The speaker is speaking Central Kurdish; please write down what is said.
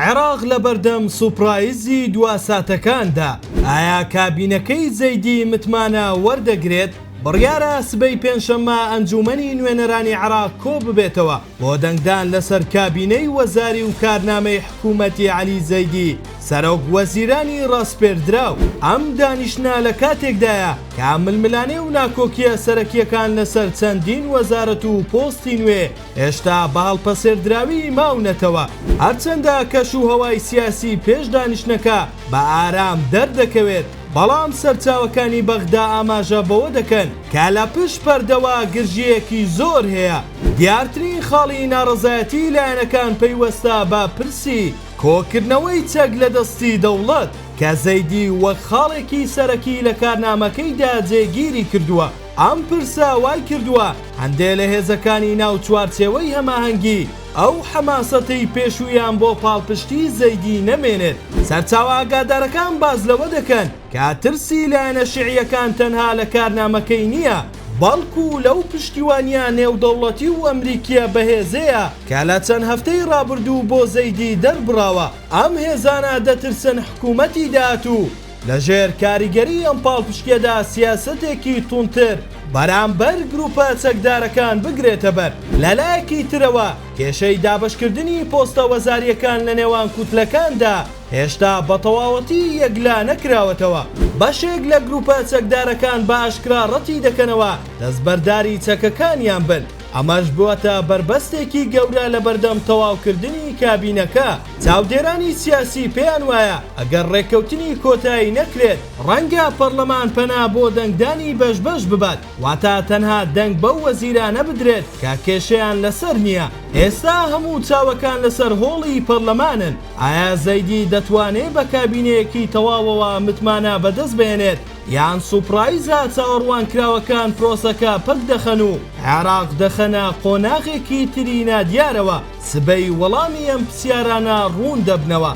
عێراق لە بەردەم سوپرایزی دواساتەکاندا ئایا کابینەکەی زەیدی متمانە وەردەگرێت؟ بڕیارە سبەی پێنجشەممە ئەنجومەنی نوێنەرانی عێراق کۆ ببێتەوە بۆ دەنگدان لەسەر کابینەی وەزاری و کارنامەی حکوومەتی عەلی زەیدی سەرۆک وەزیرانی ڕاستپێردراو. ئەم دانیشتە لە کاتێکدایە کە ململانێ و ناکۆکیە سەرەکیەکان لەسەر چەندین وەزارەت و پۆستی نوێ هێشتا بە هەڵپەسێردراوی ماونەتەوە، هەرچەندە کەش و هەوای سیاسی پێش دانیشتەکە بە ئارام دەردەکەوێت، بەڵام سەرچاوەکانی بەغدا ئاماژە بەوە دەکەن کە لە پشت پەردەوە گرژیەکی زۆر هەیە. دیارترین خاڵی ناڕەزایەتی لایەنەکان پەیوەستە بە پرسی کۆکردنەوەی چەک لە دەستی دەوڵەت کە زەیدی وەک خاڵێکی سەرەکی لە کارنامەکەیدا جێگیری کردووە. ئەم پرسە وای کردووە هەندێک لە هێزەکانی ناو چوارچێوەی هەماهەنگی ئەو حەماسەتەی پێشوویان بۆ پاڵپشتی زەیدی نەمێنێت. سەرچاوە ئاگادارەکان باز لەوە دەکەن کە ترسی لایەنە شیعیەکان تەنها لە کارنامەکەی نییە، بەڵکو لەو پشتیوانیە نێودەوڵەتی و ئەمریکیە بەهێزەیە کە لە چەند هەفتەی ڕابردوو بۆ زەیدی دەربڕاوە. ئەم هێزانە دەترسن حکوومەتی داهاتوو لەژێر کاریگەری ئەم پاڵپشتیەدا سیاسەتێکی تونتر بەرامبەر گروپە چەکدارەکان بگرێتە بەر. لەلایەکی ترەوە کێشەی دابەشکردنی پۆستە وەزاریەکان لە نێوان کوتلەکاندا هێشتا بە تەواوەتی یەکلا نەکراوەتەوە. بەشێک لە گروپە چەکدارەکان بە ئاشکرا ڕەتی دەکەنەوە دەستبەرداری چەکەکانیان بن. ئەمەش بووەتە بربەستێکی گەورە لە بەردەم تەواوکردنی کابینەکە. چاودێرانی سیاسی پێیان وایە ئەگەر ڕێککەوتنی کۆتایی نەکرێت ڕەنگە پەرلەمان پەنا بۆ دەنگدانی بەش ببات، واتە تەنها دەنگ بەو وەزیرانە بدرێت کە کێشەیان لەسەر نییە. ئێستا هەموو چاوەکان لەسەر هۆڵی پەرلەمانن. ئایا زەیدی دەتوانێت بە کابینەیەکی تەواوەوە متمانە بەدەست بێنێت یان سوپرایزە چاوەڕوانکراوەکان پرۆسەکە پەک دەخەن و عێراق دەخەنە قۆناغێکی تری نادیارەوە؟ سبەی وەڵامی ئەم پرسیارانە ڕوون دەبنەوە.